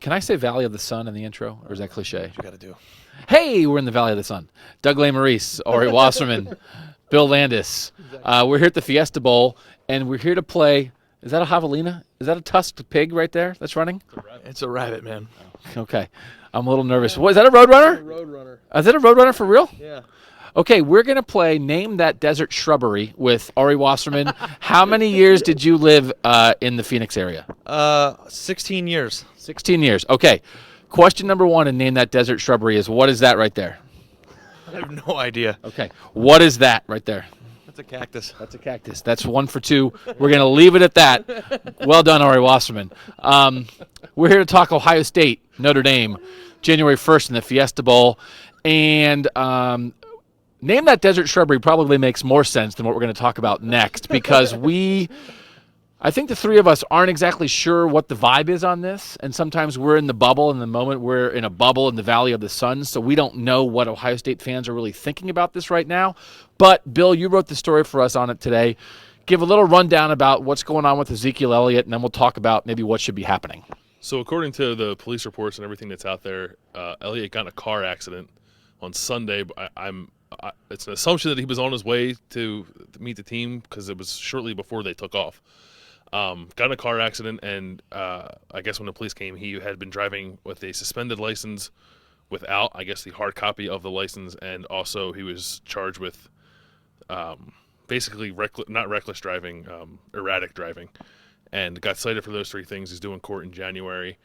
Can I say Valley of the Sun in the intro, or is that cliche? What you got to do? Hey, we're in the Valley of the Sun. Doug Maurice, Ari Wasserman, Bill Landis. We're here at the Fiesta Bowl, and we're here to play. Is that a javelina? Is that a tusked pig right there that's running? It's a rabbit, man. Okay. I'm a little nervous. What, is that a Roadrunner? Roadrunner. Is that a Roadrunner for real? Yeah. Okay, we're going to play Name That Desert Shrubbery with Ari Wasserman. How many years did you live in the Phoenix area? 16 years. 16 years. Okay. Question number 1 in Name That Desert Shrubbery is, what is that right there? I have no idea. Okay. What is that right there? That's a cactus. That's a cactus. That's 1 for 2. We're going to leave it at that. Well done, Ari Wasserman. We're here to talk Ohio State, Notre Dame, January 1st in the Fiesta Bowl. And Name That Desert Shrubbery probably makes more sense than what we're going to talk about next, because I think the three of us aren't exactly sure what the vibe is on this, and sometimes we're in the bubble. In the moment, we're in a bubble in the Valley of the Sun, so we don't know what Ohio State fans are really thinking about this right now. But, Bill, you wrote the story for us on it today. Give a little rundown about what's going on with Ezekiel Elliott, and then we'll talk about maybe what should be happening. So according to the police reports and everything that's out there, Elliott got in a car accident on Sunday. It's an assumption that he was on his way to meet the team because it was shortly before they took off. Got in a car accident, and I guess when the police came, he had been driving with a suspended license without, I guess, the hard copy of the license, and also he was charged with basically not reckless driving, erratic driving, and got cited for those 3 things. He's doing court in January,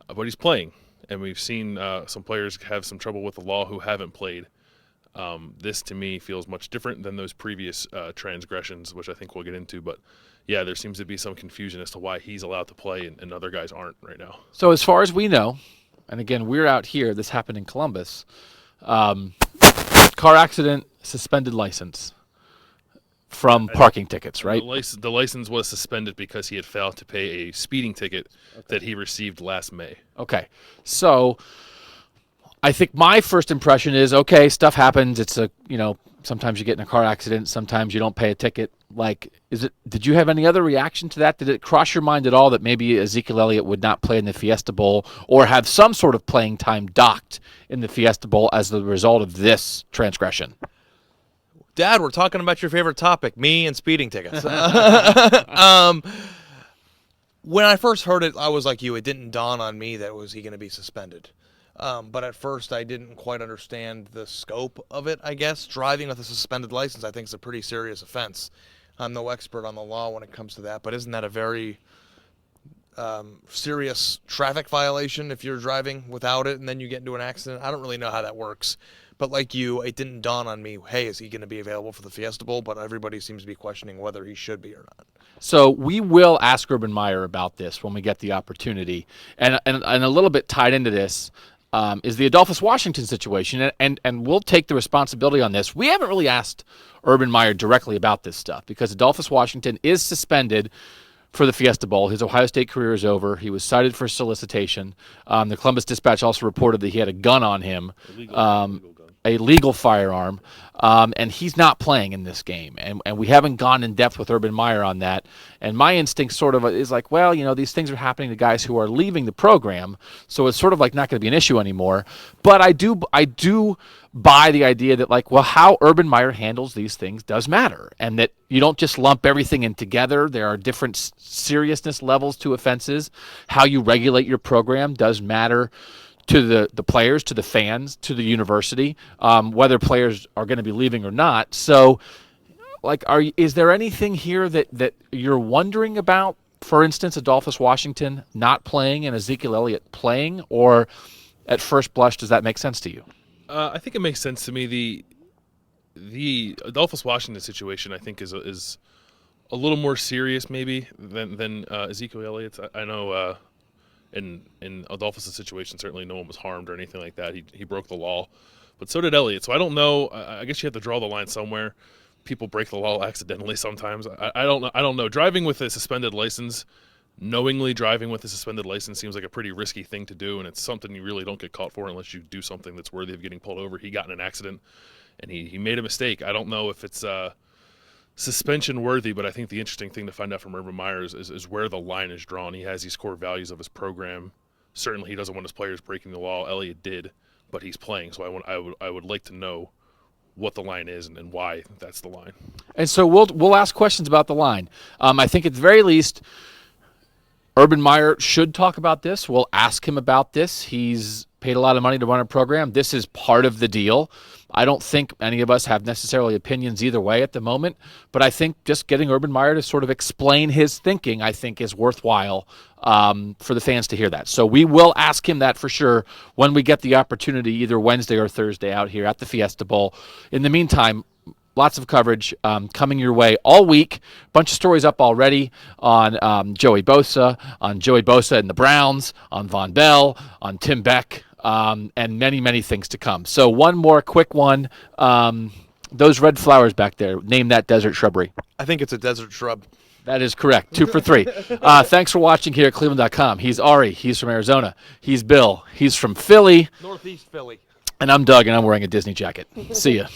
but he's playing, and we've seen some players have some trouble with the law who haven't played. This, to me, feels much different than those previous transgressions, which I think we'll get into, but yeah, there seems to be some confusion as to why he's allowed to play and other guys aren't right now. So as far as we know, and again, we're out here, this happened in Columbus, car accident, suspended license from parking tickets, right? The license was suspended because he had failed to pay a speeding ticket that he received last May. Okay, so I think my first impression is, okay, stuff happens. It's sometimes you get in a car accident, sometimes you don't pay a ticket. Did you have any other reaction to that? Did it cross your mind at all that maybe Ezekiel Elliott would not play in the Fiesta Bowl or have some sort of playing time docked in the Fiesta Bowl as the result of this transgression? Dad, we're talking about your favorite topic, me and speeding tickets. When I first heard it, I was like you. It didn't dawn on me that was he going to be suspended. But at first, I didn't quite understand the scope of it, I guess. Driving with a suspended license, I think, is a pretty serious offense. I'm no expert on the law when it comes to that, but isn't that a very serious traffic violation if you're driving without it and then you get into an accident? I don't really know how that works. But like you, it didn't dawn on me, hey, is he going to be available for the Fiesta Bowl? But everybody seems to be questioning whether he should be or not. So we will ask Urban Meyer about this when we get the opportunity. And a little bit tied into this, is the Adolphus Washington situation, and we'll take the responsibility on this. We haven't really asked Urban Meyer directly about this stuff because Adolphus Washington is suspended for the Fiesta Bowl. His Ohio State career is over. He was cited for solicitation. The Columbus Dispatch also reported that he had a gun on him, a legal firearm, and he's not playing in this game. And we haven't gone in depth with Urban Meyer on that. And my instinct sort of is like, well, these things are happening to guys who are leaving the program, so it's sort of like not going to be an issue anymore. But I do buy the idea that, like, well, how Urban Meyer handles these things does matter, and that you don't just lump everything in together. There are different seriousness levels to offenses. How you regulate your program does matter to the players, to the fans, to the university, whether players are going to be leaving or not. So, like, is there anything here that you're wondering about? For instance, Adolphus Washington not playing and Ezekiel Elliott playing, or at first blush, does that make sense to you? I think it makes sense to me. The Adolphus Washington situation, I think, is a little more serious maybe than Ezekiel Elliott's. I know. In Adolphus' situation, certainly no one was harmed or anything like that. He broke the law, but so did Elliott. So I don't know. I guess you have to draw the line somewhere. People break the law accidentally sometimes. I don't know. Driving with a suspended license, knowingly driving with a suspended license seems like a pretty risky thing to do, and it's something you really don't get caught for unless you do something that's worthy of getting pulled over. He got in an accident, and he made a mistake. I don't know if it's suspension worthy, but I think the interesting thing to find out from Urban Meyer is where the line is drawn. He has these core values of his program certainly he doesn't want his players breaking the law. Elliott did, but he's playing, so I would like to know what the line is and why that's the line. And so we'll ask questions about the line. I think at the very least, Urban Meyer should talk about this. We'll ask him about this. He's paid a lot of money to run a program. This is part of the deal. I don't think any of us have necessarily opinions either way at the moment, but I think just getting Urban Meyer to sort of explain his thinking, I think, is worthwhile for the fans to hear that. So we will ask him that for sure when we get the opportunity, either Wednesday or Thursday out here at the Fiesta Bowl. In the meantime, lots of coverage coming your way all week. Bunch of stories up already on Joey Bosa and the Browns, on Von Bell, on Tim Beck, and many, many things to come. So one more quick one. Those red flowers back there, name that desert shrubbery. I think it's a desert shrub. That is correct. 2 for 3. Thanks for watching here at cleveland.com. He's Ari. He's from Arizona. He's Bill. He's from Philly. Northeast Philly. And I'm Doug, and I'm wearing a Disney jacket. See ya.